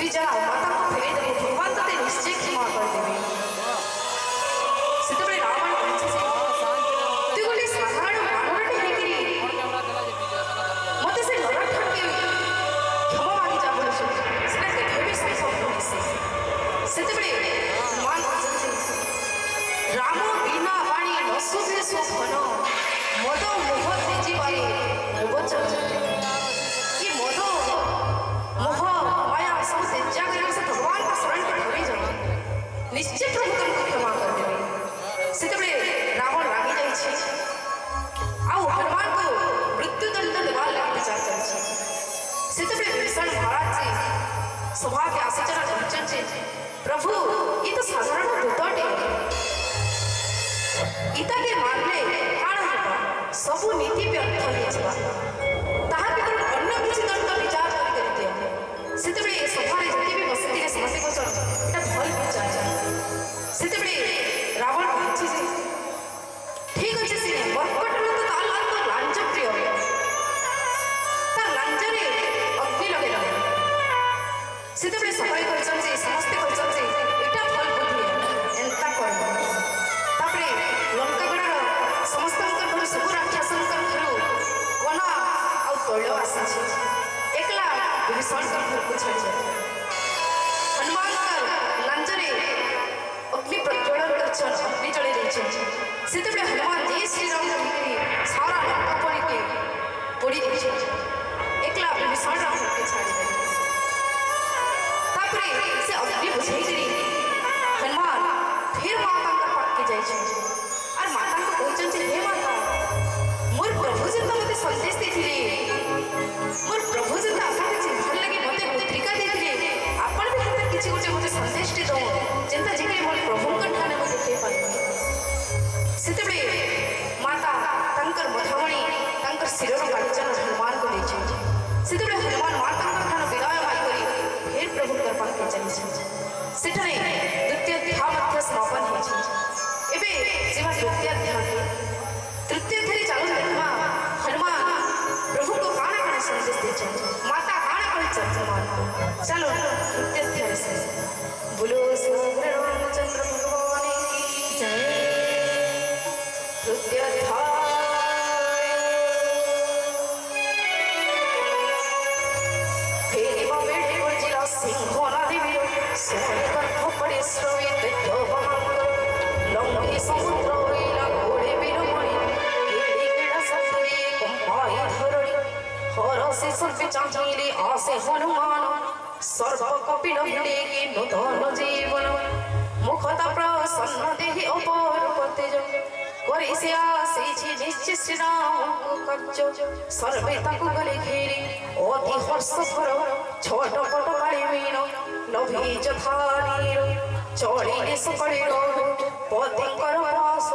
श्री जा माता को फेरे देवे भगवान तते निश्चय क्षमा कर देवे सेतबे रावण कहछि जे तू गोटे साधारण मानवटी हेकरी मते से नरक ठाके क्षमा मांगी जा बोले सेने देखे भी संभव नहीं से सेतबे हनुमान कहछि राम बिना वाणी न सुभे सुभन मद मोह तेजी बारे मोबचन ये मद मोह माया सब त्याग कर से भगवान का शरण में धरे जाओ निश्चित प्रभु तुमको क्षमा कर देवे सेतबे रावण रागी जाई छी आ हनुमान को मृत्यु दंड देवा लागि विचार करै छी सेतबे विभीषण महाराज जी सभा के आसीचना पहुंचन छी प्रभु ये तो साधारण दूतटे इता के मारले काण होता सबु नीति व्यर्थ हो जावा ताहा के अन्य किछि दंड विचार करि दियो सेतबे सभा रे जति भी बसती रे समस्या को चल एटा भल विचार सेतबे रावण कहछि जे ठीक अछि सिने बरकट न तो ताल तो लांज प्रिय ता लांज रे अग्नि लगे रहे सेतबे सफाई करछन जे समस्त करछन जे एटा भल बुद्धि एंता कर तापरे लंकागढ़ समस्त घर सब राक्षसन घर कोना आ तैल आसी एकला विभीषण घर को छाड़ हनुमान लांजरे अग्नि प्रज्वलन करछन अग्नि जले दैछन सेतबे हनुमान जय श्री राम कहकरी सारा लंका पड़ी के पोड़ी दैछन एकला विभीषण घर के छाड़ दे तापरे से अग्नि बुझाई करी हनुमान फिर माता का पाक के जाय छै और माता को कहछन जे हे माता मोर प्रभु जी तो मते संदेश देथिले मोर प्रभु जी तो आपके चिन्हन लगे मते पत्रिका देथिले आपण भी हत किछि गोटे मते संदेश दे दो चिंता जेकरे मोर प्रभु कंठाने मते देखे पाए सेतबे माता तंकर मधमणी तंकर शिरर काटचन हनुमान को दैछन सेतबे हनुमान माता कंठान विदाय माई करी फिर प्रभु कर पाक के चली छै सेठरे द्वितीय अध्याय मध्य समापन है एबे जेमा द्वितीय अध्याय तृतीय थरी चालू देखमा हनुमान प्रभु को काना काना संदेश देछन माता काना कहि हनुमान चलो तृतीय अध्याय से बोलो श्री रामचंद्र भगवान की जय तृतीय अध्याय फेरी बेटे जिला सिंहना देवी सोने कर पड़े श्रवित लंघे समुद्र होइला घोड़े बिरमणि केड़ी केड़ा सफरी कंपाई धरणी हरसे सर्वे चाहिले आसे हनुमान सर्व कपिल भिड़े नूतन जीवन मुखता प्रसन्न देहि अपर तेज करे से आसे निश्चय श्री राम को कच्च सर्वे ताकु गले घेरी अति हर्ष भर छोट पट काली मीन लभी जथानी चढ़ी सकाले पतिंकर वास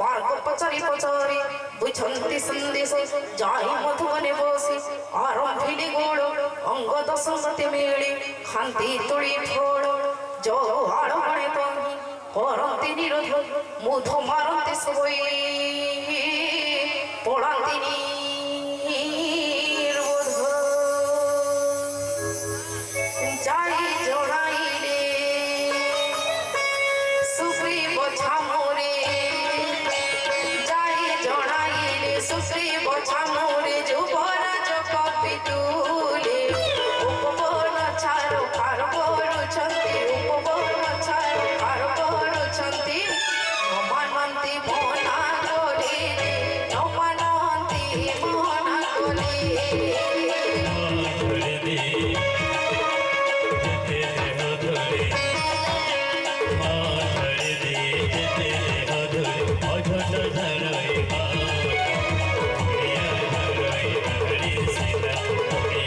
मार्ग पचारि पचारि बुझंती संदेश जाई मधुबने बसी आरंभिले गोड़ अंगद संगति मेली खांती तुड़ी फोड़ जो हाड़ बणे तंगी करंती निरोध मुध मारंती सोई पड़ांती निर्बोध जाई जोड़ाइले सुग्रीव छामोरे जाई जोड़ाइले सुग्रीव छामोरे युवराज कपितुले उपवन छारो खार करुछंती उपवन छारो खार करुछंती नमानंती मोना गोले नमानंती मोना गोले धरई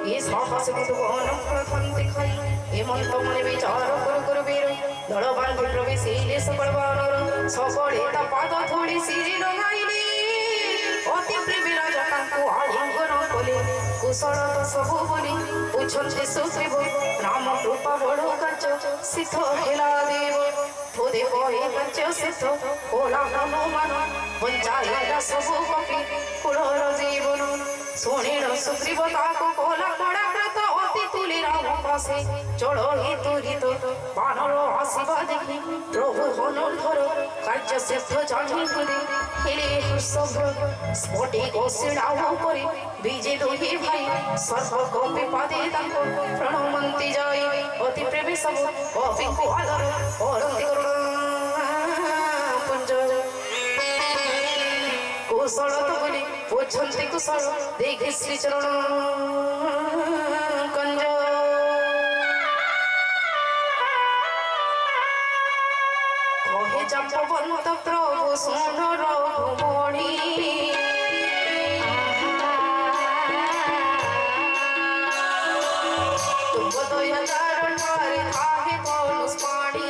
ଏ ସାହସୀ ମଧୁବନ ଫଳ ଥାନ୍ତି ଖାଇ ହେମନ୍ତ ମନେ ବିଚାର କରୁ କରୁ ବୀର ଦଳ ବାନ୍ଧି ପ୍ରବେଶିଲେ ସକଳ ବାନର ସକଳେ ତା ପାଦ ଧୂଳି ଶିରି ଲଗାଇଲେ ଅତି ପ୍ରେମୀ ରାଜା ତାଙ୍କୁ ଆଲିଙ୍ଗନ କଲେ କୁଶଳ ତ ସବୁ ବୋଲି ବୁଝନ୍ତି ସୁଗ୍ରୀବ ରାମ କୃପା ବଡ଼ କାର୍ଯ୍ୟ ସିଦ୍ଧ ହେଲା ଦେବ থোদে কয়ে কাছে সিদ্ধ ওলা হনুমান বঞ্চাইলা সবু কপি কুলর জীবন শুনিল সুগ্রীব তাকু কোলা পড়া ব্রত অতি তুলি রাম পাশে চলো হি তুরিত বানর আসিবা দেখি প্রভু হনুধর কার্য সিদ্ধ জানি বলি হেলে সব স্ফটি গোসিড়াও করে বিজে দুহি ভাই সর্ব কপি পাদে তাঙ্কু প্রণমন্তি যাই অতি প্রেমী সব কপিঙ্কু আদর অরন্তি কুশল তো বলি বুঝନ୍ତି কুশল দেখি শ্রীচরণ কঞ্জ কহে জপবন্ত প্রভু সুন্দর ভুবনী তুম দয়া চারণ করে কাহে ধনুষ পাণি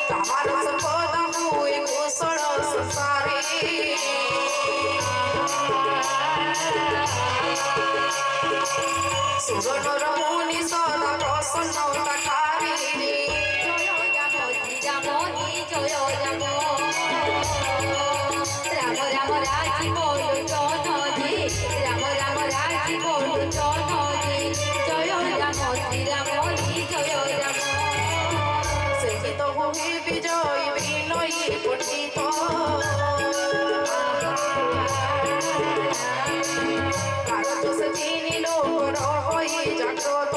তাহার সম্পদ হুয়ে কুশল সংসারে সুরনর মুনি সদা প্রসন্ন তাহারে জয় জামতি জামনি জয় জাম রাম রাম রাজি বলো জনজি রাম রাম রাজি বলো জনজি জয় জামতি রামনি জয় জাম সেহিত ভূমি বিজয় বিনয়ী পঠিত কার্য সে তিনি লোক হই জাগ্রত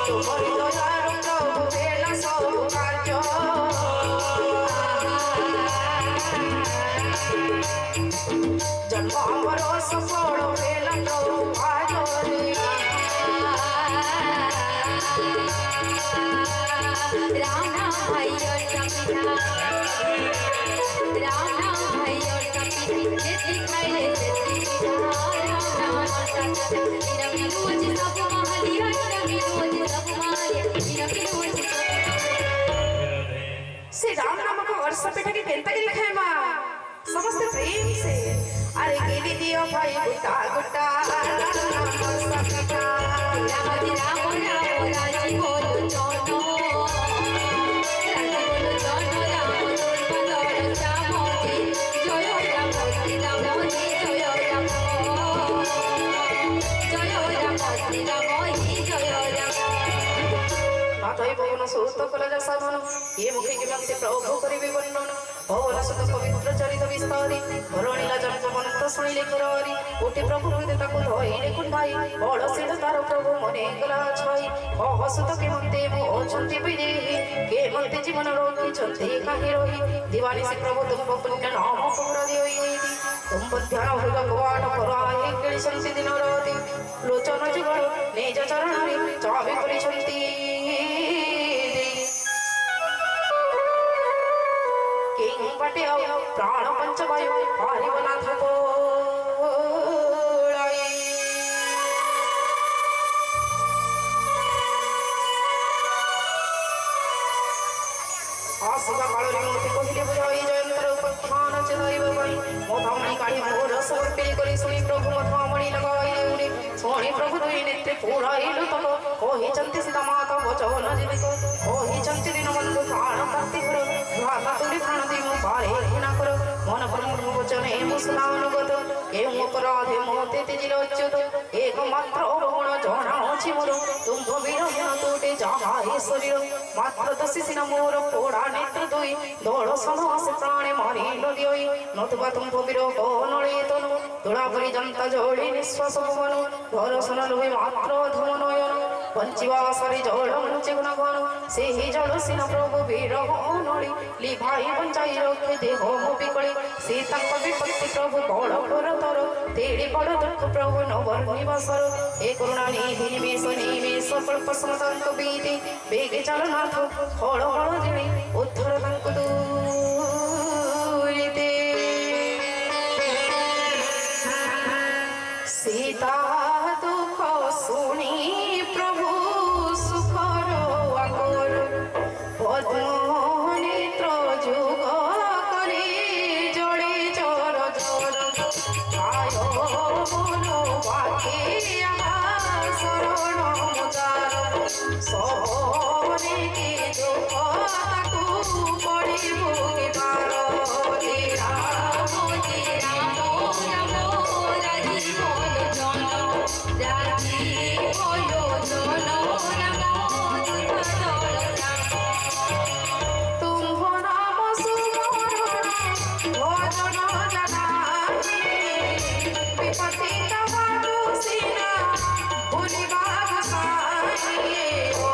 তোমারি দয়ার প্রভু বেলা সব কার্য জন্ম আমার সফল বেলা প্রভু আজরে राम नाम भाई और कपिता राम नाम भाई और कपिता जेती खाइले जेती राम नाम सत्य मेरा विरोध सब महालिया मेरा विरोध सब महालिया मेरा विरोध से राम नाम को वर्ष बेटा के केंता के लिखा है मां समस्त प्रेम से अरे गेली दियो भाई गुटा गुटा राम सत्य राम राम राजी बोलो जोनो সুত কলা সাধন এ মুখে কিমন্তে প্রভু করিবে বর্ণন পবন সুত পবিত্র চরিত বিস্তারি ধরণীলা জন্মবন্ত শুনিলে কিররি কোটি প্রভু হৃদয় তাকু ধইলে কুণ্ঠাই বড় সিদ্ধ তার প্রভু মনে গলা ছই অহসুত কিমন্তে মো অছন্তি বিদেহি কেমন্তে জীবন রক্ষিছন্তি কাহি রহি দিবানি সে প্রভু তুম্ভ পুণ্য নাম পুরা দিওই তুম্ভ ধ্যান হৃদয় কবাট পরায়ে কেলিছন্তি দিন রাতি লোচন যুগল নিজ চরণরে চাবে করিছন্তি বাটে প্রাণ পঞ্চবায়ু হরিবনাথ আসিবা কাଳରେ ମୋତେ କହିଲେ ବୁଝାଇ ଜୟନ୍ତର ଉପଖ୍ୟାନ ଚେତାଇବ ପାଇଁ ମଥାମଣି କାଢ଼ି ମୋର ସମର୍ପିତ କରି ଶୁଣି ପ୍ରଭୁ ମଥାମଣି ଲଗାଇଲେ ଉଡ଼େ ଶୁଣି ପ୍ରଭୁ ଦୁଇ ନେତ୍ରେ ପୁରାଇଲୁ ତକ କହିଛନ୍ତି ସୀତା ମାତା ବଚନ ଜୀବିତ କହିଛନ୍ତି ଦୀନବନ୍ଧୁ ପ୍ରାଣ କାର୍ତ୍ତିକର ଭ୍ରାତା ତୁଲି ପ୍ରାଣ ଦେଇ ମୁଁ ପାରେ ଘୃଣା କର ମନ ପରମ ବଚନେ ମୁଁ ସ୍ନାନଗତ କେଉଁ ଅପରାଧେ ମୋତେ ତେଜିଲ ଅଚ୍ୟୁତ একমাত্র অবগুণ জনা ଅଛି ମୋର ତୁମ୍ଭ ବିରହୀନ ତୁଟେ ଯାହା ଏ ଶରୀର ମାତ୍ର ଦୋଷୀ ସିନା ମୋର ପୋଡ଼ା ନେତ୍ର ଦୁଇ ଦୋଳ ସମସ୍ତେ ପ୍ରାଣେ ମାରିଲ ଦିଅଇ ନତୁବା ତୁମ୍ଭ ବିରହ ନଳେ ତନୁ ତୁଳା ପରି ଜନ୍ତା ଜଳି ନିଶ୍ୱାସ ଭବନ ଦର୍ଶନ ଲୋଭେ ମାତ୍ର ଧମ ନୟନ ବଞ୍ଚିବା ଆଶାରେ ଜଳ ମୁଞ୍ଚେ ଗୁଣ ଘନ ସେହି ଜଳ ସିନା ପ୍ରଭୁ ବିରହ ନଳି ଲିଭାଇ ବଞ୍ଚାଇ ରଖେ ଦେହ ମୋ ବିକଳେ ସେ ତାଙ୍କ ବିପତ୍ତି ପ୍ରଭୁ ବଳ ତର तेरे बड़ दुख प्रभु नवर निवासर हे करुणा निधि निमेश कल्प समतांक बीति बेगे चल नाथ हल हल जिणी उद्धर तांक दूरिते सीता दुख शुणी प्रभु सुखर आकर पद्मनेत्र जुग करे जड़े जर जर आय बोलो बाके शरण मुदार सबरे के दुख ताकू पड़े भोगिबार राम तुम नाम सुमरण भजन जनानी विपत्ति तवानु सीना भूलिबा भाई ओ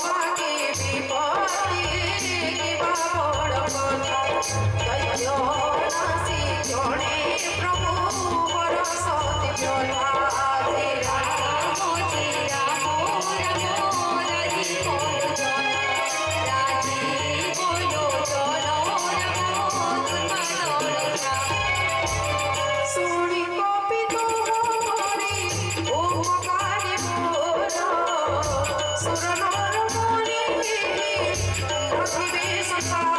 बाकी विपत्ति किबा बड़ कथा दैत्य नासी जणे प्रभु बरसति व्यथा सुनी कपि तोहरी उपकारी मोर सुर नर मुनि रथिबे सखा